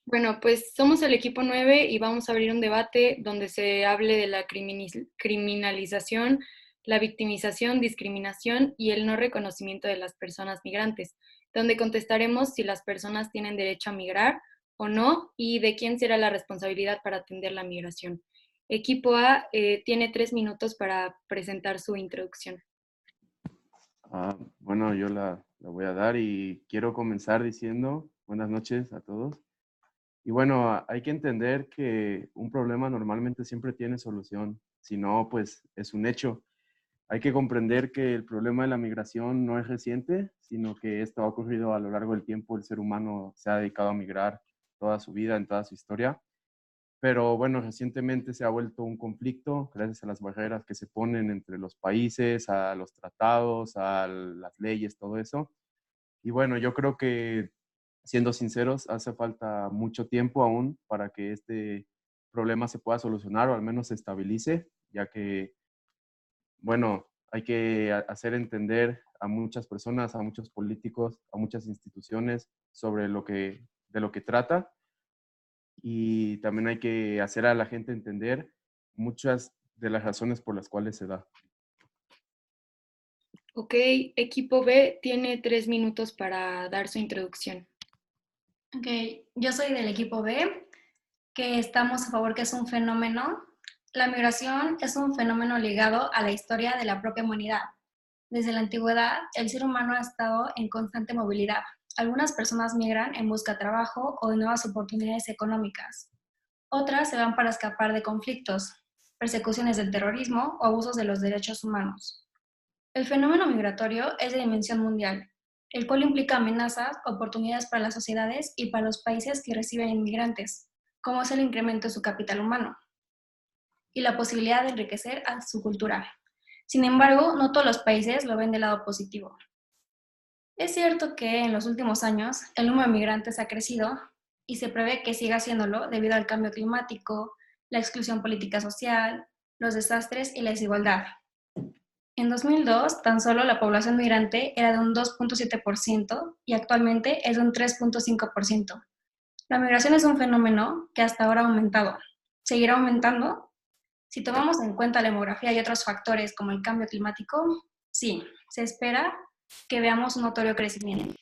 Bueno, pues somos el equipo 9 y vamos a abrir un debate donde se hable de la criminalización, la victimización, discriminación y el no reconocimiento de las personas migrantes, donde contestaremos si las personas tienen derecho a migrar o no y de quién será la responsabilidad para atender la migración. Equipo A tiene 3 minutos para presentar su introducción. Bueno, yo la voy a dar y quiero comenzar diciendo buenas noches a todos. Y bueno, hay que entender que un problema normalmente siempre tiene solución, si no, pues es un hecho. Hay que comprender que el problema de la migración no es reciente, sino que esto ha ocurrido a lo largo del tiempo. El ser humano se ha dedicado a migrar toda su vida, en toda su historia. Pero bueno, recientemente se ha vuelto un conflicto gracias a las barreras que se ponen entre los países, a los tratados, a las leyes, todo eso. Y bueno, yo creo que, siendo sinceros, hace falta mucho tiempo aún para que este problema se pueda solucionar o al menos se estabilice, ya que, bueno, hay que hacer entender a muchas personas, a muchos políticos, a muchas instituciones sobre de lo que trata, y también hay que hacer a la gente entender muchas de las razones por las cuales se da. Ok, equipo B tiene 3 minutos para dar su introducción. Ok, yo soy del equipo B, que estamos a favor que es un fenómeno. La migración es un fenómeno ligado a la historia de la propia humanidad. Desde la antigüedad, el ser humano ha estado en constante movilidad. Algunas personas migran en busca de trabajo o de nuevas oportunidades económicas. Otras se van para escapar de conflictos, persecuciones del terrorismo o abusos de los derechos humanos. El fenómeno migratorio es de dimensión mundial, el cual implica amenazas, oportunidades para las sociedades y para los países que reciben inmigrantes, como es el incremento de su capital humano y la posibilidad de enriquecer a su cultura. Sin embargo, no todos los países lo ven del lado positivo. Es cierto que en los últimos años el número de migrantes ha crecido y se prevé que siga haciéndolo debido al cambio climático, la exclusión política social, los desastres y la desigualdad. En 2002, tan solo la población migrante era de un 2.7% y actualmente es de un 3.5%. La migración es un fenómeno que hasta ahora ha aumentado. ¿Seguirá aumentando? Si tomamos en cuenta la demografía y otros factores como el cambio climático, sí, se espera que veamos un notorio crecimiento.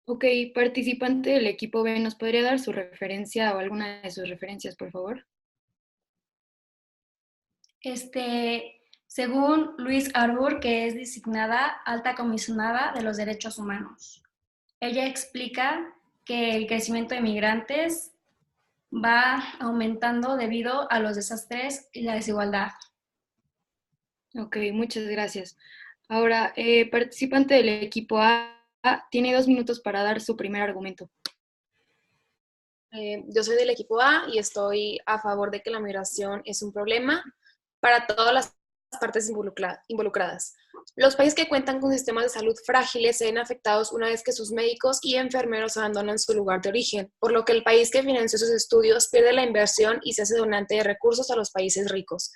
Ok, participante del equipo B, ¿nos podría dar su referencia o alguna de sus referencias, por favor? Según Louise Arbour, que es designada alta comisionada de los derechos humanos. Ella explica que el crecimiento de migrantes va aumentando debido a los desastres y la desigualdad. Ok, muchas gracias. Ahora, participante del equipo A tiene 2 minutos para dar su primer argumento. Yo soy del equipo A y estoy a favor de que la migración es un problema para todas las partes involucradas. Los países que cuentan con sistemas de salud frágiles se ven afectados una vez que sus médicos y enfermeros abandonan su lugar de origen, por lo que el país que financió sus estudios pierde la inversión y se hace donante de recursos a los países ricos.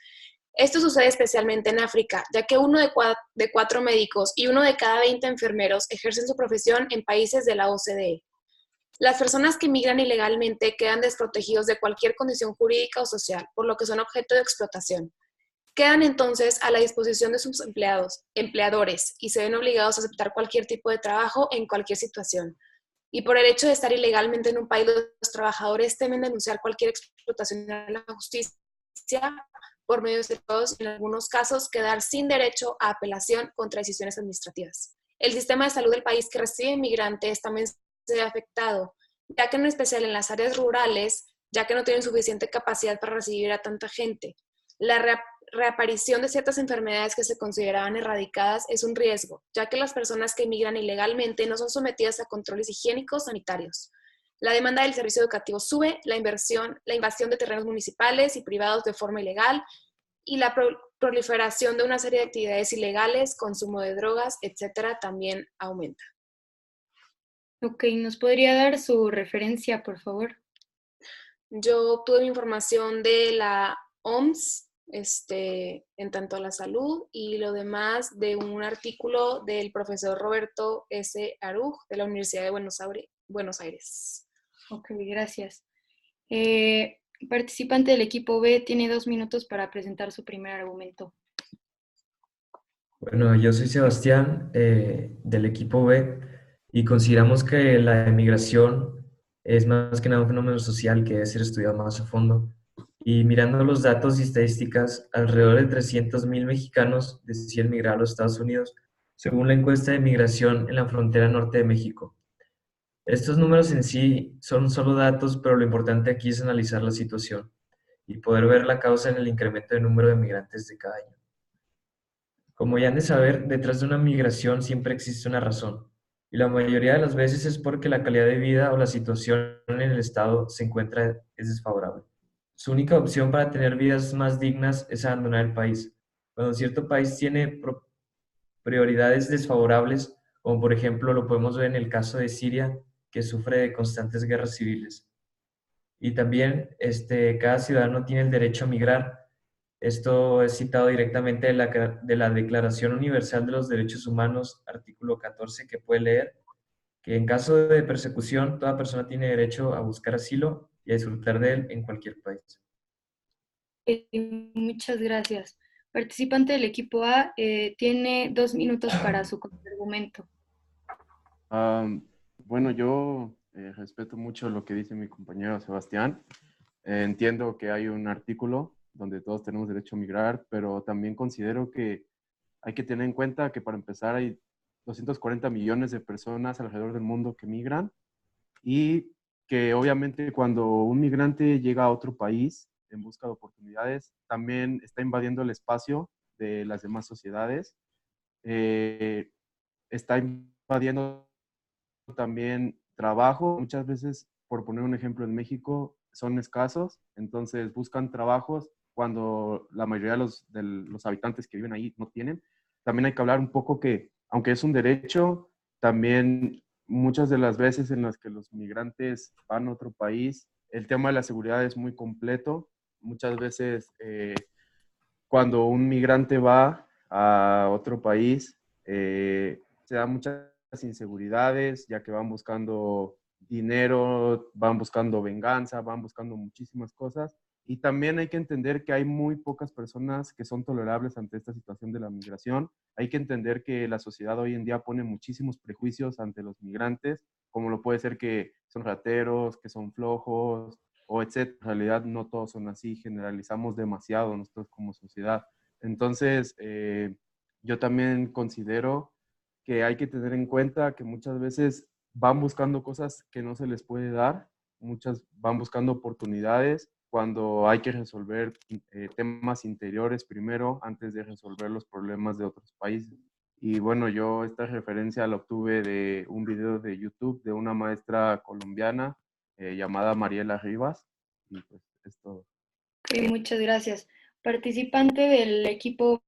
Esto sucede especialmente en África, ya que uno de 4 médicos y uno de cada 20 enfermeros ejercen su profesión en países de la OCDE. Las personas que migran ilegalmente quedan desprotegidos de cualquier condición jurídica o social, por lo que son objeto de explotación. Quedan entonces a la disposición de sus empleadores, y se ven obligados a aceptar cualquier tipo de trabajo en cualquier situación. Y por el hecho de estar ilegalmente en un país, los trabajadores temen denunciar cualquier explotación a la justicia por medios de todos y en algunos casos quedar sin derecho a apelación contra decisiones administrativas. El sistema de salud del país que recibe inmigrantes también se ve afectado, ya que en especial en las áreas rurales, ya que no tienen suficiente capacidad para recibir a tanta gente. La reaparición de ciertas enfermedades que se consideraban erradicadas es un riesgo, ya que las personas que emigran ilegalmente no son sometidas a controles higiénicos sanitarios. La demanda del servicio educativo sube, la invasión de terrenos municipales y privados de forma ilegal y la proliferación de una serie de actividades ilegales, consumo de drogas, etcétera, también aumenta. Ok, ¿nos podría dar su referencia, por favor? Yo obtuve mi información de la OMS, en tanto a la salud, y lo demás de un artículo del profesor Roberto S. Aruj de la Universidad de Buenos Aires. Ok, gracias. Participante del equipo B tiene 2 minutos para presentar su primer argumento. Bueno, yo soy Sebastián del equipo B y consideramos que la emigración es más que nada un fenómeno social que debe ser estudiado más a fondo. Y mirando los datos y estadísticas, alrededor de 300.000 mexicanos deciden migrar a los Estados Unidos, según la encuesta de migración en la frontera norte de México. Estos números en sí son solo datos, pero lo importante aquí es analizar la situación y poder ver la causa en el incremento de número de migrantes de cada año. Como ya han de saber, detrás de una migración siempre existe una razón, y la mayoría de las veces es porque la calidad de vida o la situación en el estado es desfavorable. Su única opción para tener vidas más dignas es abandonar el país. Cuando cierto país tiene prioridades desfavorables, como por ejemplo lo podemos ver en el caso de Siria, que sufre de constantes guerras civiles. Y también cada ciudadano tiene el derecho a migrar. Esto es citado directamente de la Declaración Universal de los Derechos Humanos, artículo 14, que puede leer que en caso de persecución, toda persona tiene derecho a buscar asilo y a disfrutar de él en cualquier país. Muchas gracias. Participante del equipo A tiene 2 minutos para su argumento. Bueno, yo respeto mucho lo que dice mi compañero Sebastián. Entiendo que hay un artículo donde todos tenemos derecho a migrar, pero también considero que hay que tener en cuenta que para empezar hay 240 millones de personas alrededor del mundo que migran y que obviamente cuando un migrante llega a otro país en busca de oportunidades, también está invadiendo el espacio de las demás sociedades, está invadiendo también trabajo. Muchas veces, por poner un ejemplo, en México son escasos, entonces buscan trabajos cuando la mayoría de los habitantes que viven ahí no tienen. También hay que hablar un poco que, aunque es un derecho, también muchas de las veces en las que los migrantes van a otro país, el tema de la seguridad es muy completo. Muchas veces cuando un migrante va a otro país, se da muchas inseguridades, ya que van buscando dinero, van buscando venganza, van buscando muchísimas cosas. Y también hay que entender que hay muy pocas personas que son tolerables ante esta situación de la migración. Hay que entender que la sociedad hoy en día pone muchísimos prejuicios ante los migrantes, como lo puede ser que son rateros, que son flojos, o etcétera. En realidad no todos son así, generalizamos demasiado nosotros como sociedad. Entonces, yo también considero que hay que tener en cuenta que muchas veces van buscando cosas que no se les puede dar, muchas van buscando oportunidades cuando hay que resolver temas interiores primero antes de resolver los problemas de otros países. Y bueno, yo esta referencia la obtuve de un video de YouTube de una maestra colombiana llamada Mariela Rivas. Y pues es todo. Okay, muchas gracias. Participante del equipo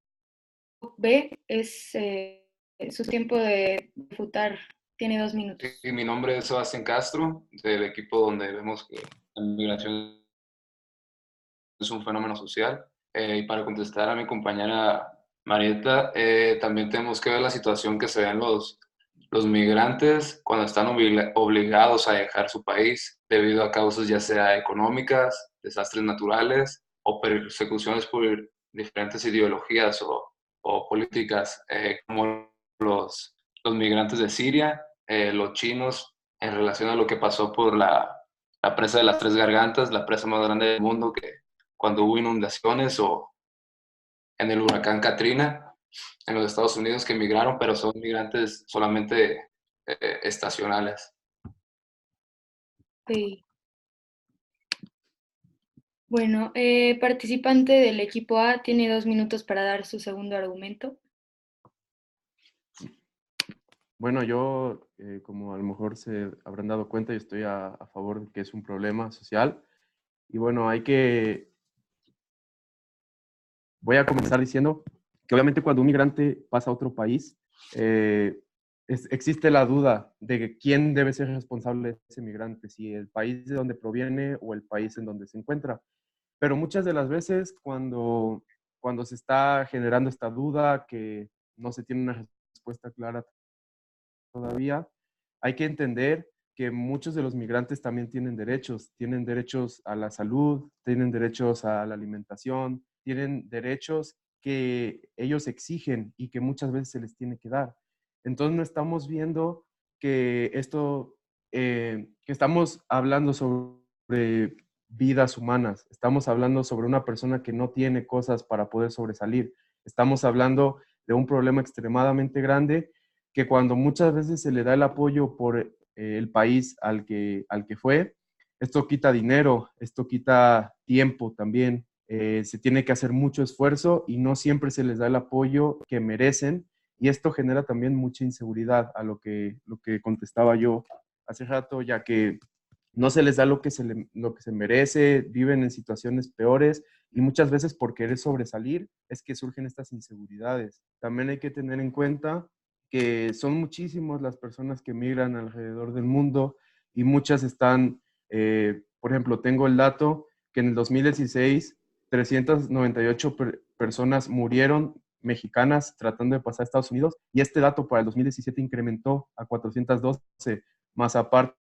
B es su tiempo de votar. Tiene 2 minutos. Sí, mi nombre es Sebastián Castro, del equipo donde vemos que la migración es un fenómeno social. Y para contestar a mi compañera Marieta, también tenemos que ver la situación que se ven los migrantes cuando están obligados a dejar su país debido a causas ya sea económicas, desastres naturales o persecuciones por diferentes ideologías o políticas, como los migrantes de Siria, los chinos, en relación a lo que pasó por la presa de las Tres Gargantas, la presa más grande del mundo, que cuando hubo inundaciones, o en el huracán Katrina en los Estados Unidos, que migraron, pero son migrantes solamente estacionales. Okay. Bueno, participante del equipo A tiene 2 minutos para dar su segundo argumento. Bueno, yo, como a lo mejor se habrán dado cuenta, yo estoy a favor de que es un problema social. Y bueno, voy a comenzar diciendo que obviamente cuando un migrante pasa a otro país, existe la duda de quién debe ser responsable de ese migrante, si el país de donde proviene o el país en donde se encuentra. Pero muchas de las veces cuando se está generando esta duda, que no se tiene una respuesta clara todavía, hay que entender que muchos de los migrantes también tienen derechos a la salud, tienen derechos a la alimentación, tienen derechos que ellos exigen y que muchas veces se les tiene que dar. Entonces no estamos viendo que que estamos hablando sobre vidas humanas, estamos hablando sobre una persona que no tiene cosas para poder sobresalir, estamos hablando de un problema extremadamente grande que cuando muchas veces se le da el apoyo por el país al que fue, esto quita dinero, esto quita tiempo también, se tiene que hacer mucho esfuerzo y no siempre se les da el apoyo que merecen y esto genera también mucha inseguridad a lo que contestaba yo hace rato, ya que no se les da lo que lo que se merece, viven en situaciones peores y muchas veces por querer sobresalir es que surgen estas inseguridades. También hay que tener en cuenta que son muchísimas las personas que migran alrededor del mundo y muchas están, por ejemplo, tengo el dato que en el 2016 398 personas murieron mexicanas tratando de pasar a Estados Unidos y este dato para el 2017 incrementó a 412, más aparte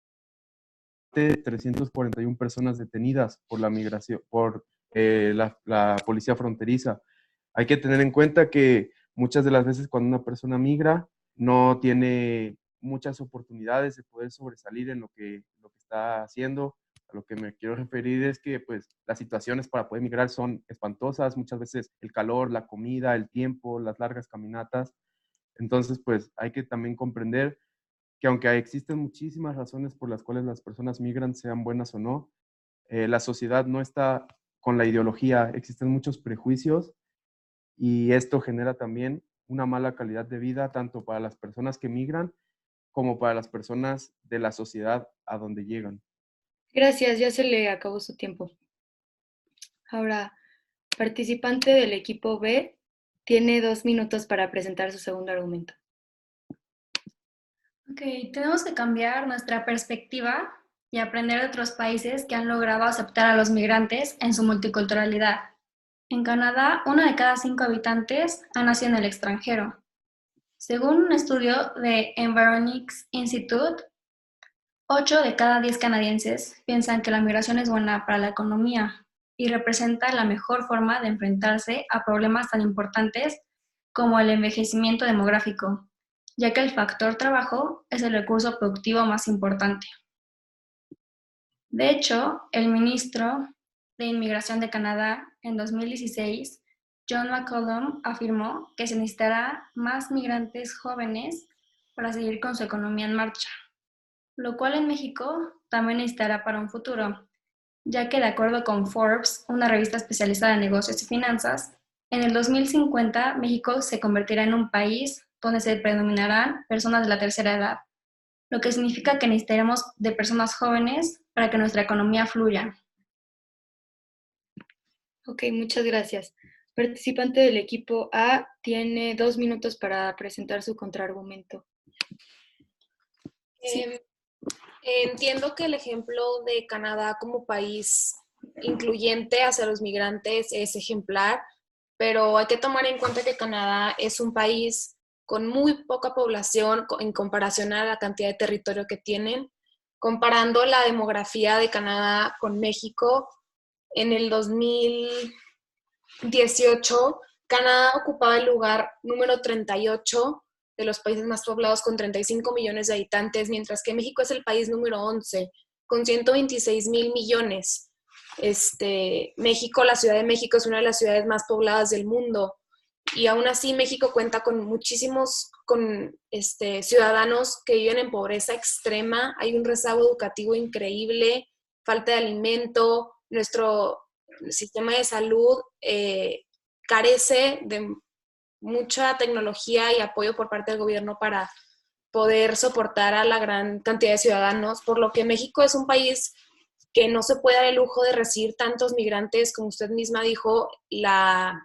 341 personas detenidas por la migración, por la policía fronteriza. Hay que tener en cuenta que muchas de las veces cuando una persona migra no tiene muchas oportunidades de poder sobresalir en lo que está haciendo. A lo que me quiero referir es que pues, las situaciones para poder migrar son espantosas, muchas veces el calor, la comida, el tiempo, las largas caminatas. Entonces, pues hay que también comprender que aunque existen muchísimas razones por las cuales las personas migran, sean buenas o no, la sociedad no está con la ideología, existen muchos prejuicios y esto genera también una mala calidad de vida tanto para las personas que migran como para las personas de la sociedad a donde llegan. Gracias, ya se le acabó su tiempo. Ahora, participante del equipo B tiene 2 minutos para presentar su segundo argumento. Ok, tenemos que cambiar nuestra perspectiva y aprender de otros países que han logrado aceptar a los migrantes en su multiculturalidad. En Canadá, 1 de cada 5 habitantes ha nacido en el extranjero. Según un estudio de Environics Institute, 8 de cada 10 canadienses piensan que la migración es buena para la economía y representa la mejor forma de enfrentarse a problemas tan importantes como el envejecimiento demográfico, ya que el factor trabajo es el recurso productivo más importante. De hecho, el ministro de Inmigración de Canadá en 2016, John McCallum, afirmó que se necesitará más migrantes jóvenes para seguir con su economía en marcha, lo cual en México también necesitará para un futuro, ya que de acuerdo con Forbes, una revista especializada en negocios y finanzas, en el 2050 México se convertirá en un país donde se predominarán personas de la tercera edad, lo que significa que necesitaremos de personas jóvenes para que nuestra economía fluya. Ok, muchas gracias. Participante del equipo A tiene 2 minutos para presentar su contraargumento. Sí. Entiendo que el ejemplo de Canadá como país incluyente hacia los migrantes es ejemplar, pero hay que tomar en cuenta que Canadá es un país con muy poca población en comparación a la cantidad de territorio que tienen. Comparando la demografía de Canadá con México, en el 2018, Canadá ocupaba el lugar número 38 de los países más poblados con 35 millones de habitantes, mientras que México es el país número 11 con 126,000 millones. México, la Ciudad de México es una de las ciudades más pobladas del mundo y aún así México cuenta con muchísimos ciudadanos que viven en pobreza extrema, hay un rezago educativo increíble, falta de alimento, nuestro sistema de salud carece de mucha tecnología y apoyo por parte del gobierno para poder soportar a la gran cantidad de ciudadanos, por lo que México es un país que no se puede dar el lujo de recibir tantos migrantes, como usted misma dijo, la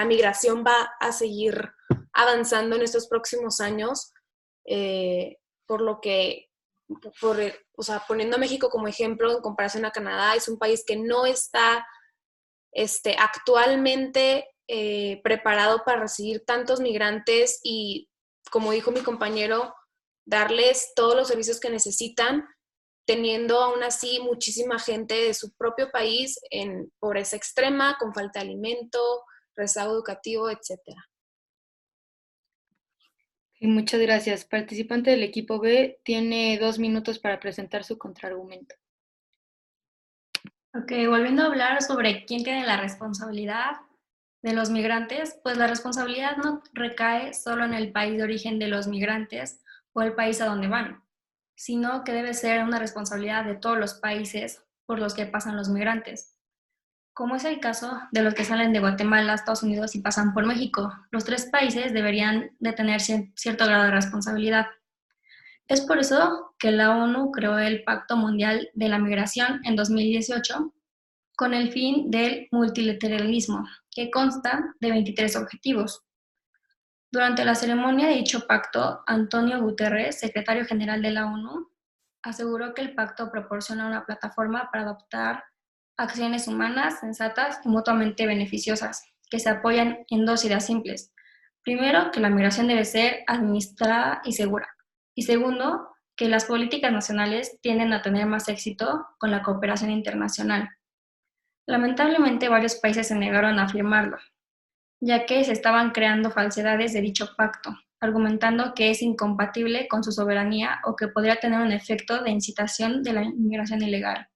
migración va a seguir avanzando en estos próximos años, por lo que, poniendo a México como ejemplo en comparación a Canadá, es un país que no está actualmente preparado para recibir tantos migrantes y, como dijo mi compañero, darles todos los servicios que necesitan, teniendo aún así muchísima gente de su propio país en pobreza extrema, con falta de alimento, rezago educativo, etc. Y muchas gracias. Participante del equipo B tiene 2 minutos para presentar su contraargumento. Ok, volviendo a hablar sobre quién tiene la responsabilidad de los migrantes, pues la responsabilidad no recae solo en el país de origen de los migrantes o el país a donde van, sino que debe ser una responsabilidad de todos los países por los que pasan los migrantes, como es el caso de los que salen de Guatemala, Estados Unidos y pasan por México. Los tres países deberían de tener cierto grado de responsabilidad. Es por eso que la ONU creó el Pacto Mundial de la Migración en 2018 con el fin del multilateralismo, que consta de 23 objetivos. Durante la ceremonia de dicho pacto, Antonio Guterres, secretario general de la ONU, aseguró que el pacto proporciona una plataforma para adoptar acciones humanas, sensatas y mutuamente beneficiosas, que se apoyan en dos ideas simples. Primero, que la migración debe ser administrada y segura. Y segundo, que las políticas nacionales tienden a tener más éxito con la cooperación internacional. Lamentablemente, varios países se negaron a firmarlo, ya que se estaban creando falsedades de dicho pacto, argumentando que es incompatible con su soberanía o que podría tener un efecto de incitación de la inmigración ilegal.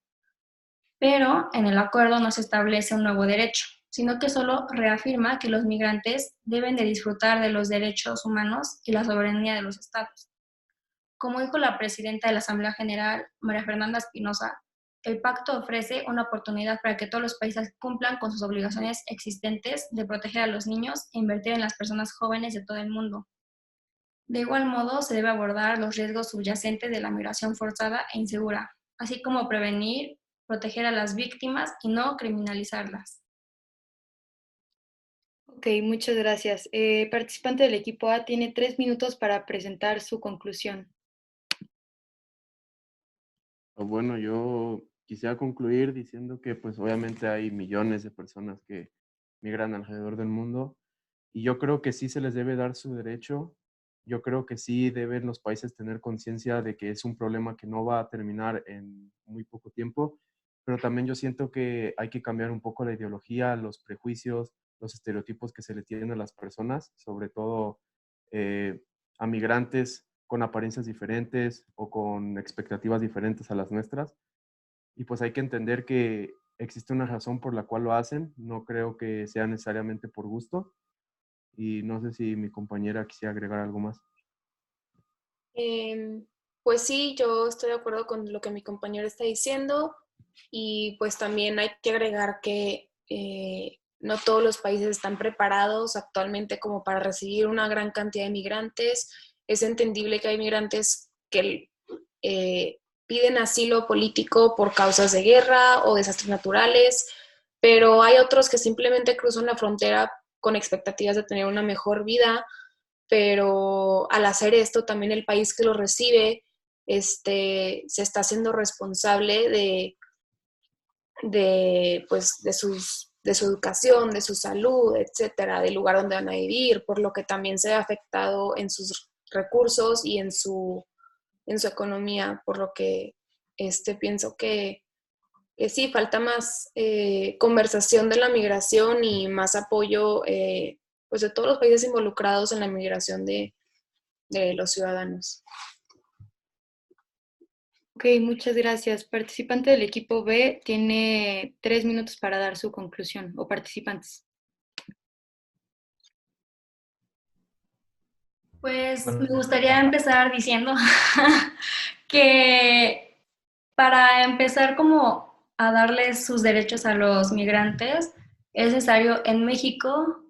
Pero en el acuerdo no se establece un nuevo derecho, sino que solo reafirma que los migrantes deben de disfrutar de los derechos humanos y la soberanía de los estados. Como dijo la presidenta de la Asamblea General, María Fernanda Espinosa, el pacto ofrece una oportunidad para que todos los países cumplan con sus obligaciones existentes de proteger a los niños e invertir en las personas jóvenes de todo el mundo. De igual modo, se debe abordar los riesgos subyacentes de la migración forzada e insegura, así como prevenir, proteger a las víctimas y no criminalizarlas. Ok, muchas gracias. Participante del equipo A tiene 3 minutos para presentar su conclusión. Bueno, yo quisiera concluir diciendo que pues obviamente hay millones de personas que migran alrededor del mundo y yo creo que sí se les debe dar su derecho. Yo creo que sí deben los países tener conciencia de que es un problema que no va a terminar en muy poco tiempo, pero también yo siento que hay que cambiar un poco la ideología, los prejuicios, los estereotipos que se le tienen a las personas, sobre todo eh, a migrantes con apariencias diferentes o con expectativas diferentes a las nuestras. Y pues hay que entender que existe una razón por la cual lo hacen. No creo que sea necesariamente por gusto. Y no sé si mi compañera quisiera agregar algo más. Pues sí, yo estoy de acuerdo con lo que mi compañero está diciendo y pues también hay que agregar que no todos los países están preparados actualmente como para recibir una gran cantidad de migrantes. Es entendible que hay migrantes que piden asilo político por causas de guerra o desastres naturales, pero hay otros que simplemente cruzan la frontera con expectativas de tener una mejor vida, pero al hacer esto también el país que lo recibe se está haciendo responsable de su educación, de su salud, etcétera, del lugar donde van a vivir, por lo que también se ha afectado en sus recursos y en su economía, por lo que pienso que sí, falta más conversación de la migración y más apoyo pues de todos los países involucrados en la migración de los ciudadanos. Ok, muchas gracias. Participante del equipo B tiene 3 minutos para dar su conclusión, o participantes. Pues me Bueno, gustaría empezar diciendo que para empezar como a darles sus derechos a los migrantes, es necesario en México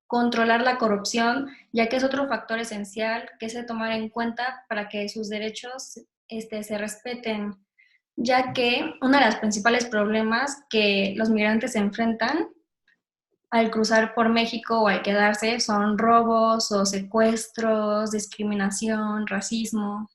controlar la corrupción, ya que es otro factor esencial que se tomar en cuenta para que sus derechos se respeten, ya que uno de los principales problemas que los migrantes se enfrentan al cruzar por México o al quedarse son robos o secuestros, discriminación, racismo.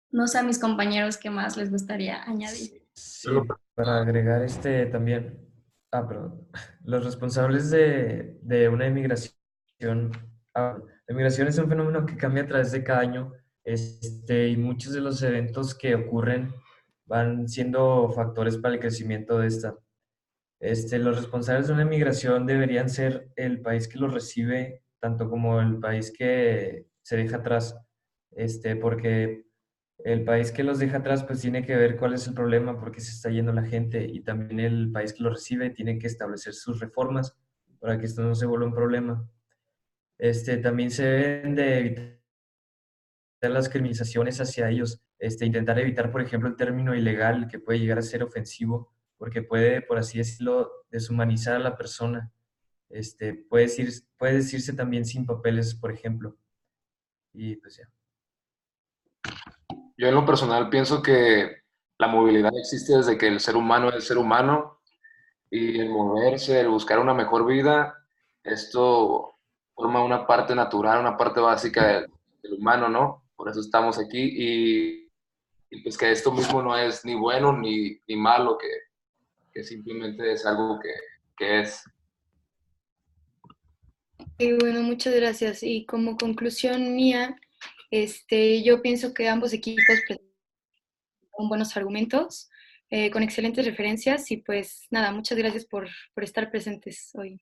No sé a mis compañeros qué más les gustaría añadir. sí, para agregar también. Perdón. Los responsables de una emigración. La emigración es un fenómeno que cambia a través de cada año, y muchos de los eventos que ocurren van siendo factores para el crecimiento de esta. Los responsables de una emigración deberían ser el país que los recibe, tanto como el país que se deja atrás, porque el país que los deja atrás pues tiene que ver cuál es el problema, por qué se está yendo la gente, y también el país que los recibe tiene que establecer sus reformas para que esto no se vuelva un problema. También se deben de evitar las criminalizaciones hacia ellos, intentar evitar, por ejemplo, el término ilegal que puede llegar a ser ofensivo, porque puede, por así decirlo, deshumanizar a la persona. Puede decirse también sin papeles, por ejemplo. Y pues ya. Yo en lo personal pienso que la movilidad existe desde que el ser humano es ser humano y el moverse, el buscar una mejor vida, esto forma una parte natural, una parte básica del humano, ¿no? Por eso estamos aquí y pues que esto mismo no es ni bueno ni malo, que simplemente es algo que es. Y bueno, muchas gracias. Y como conclusión mía, yo pienso que ambos equipos presentaron buenos argumentos, con excelentes referencias y pues nada, muchas gracias por estar presentes hoy.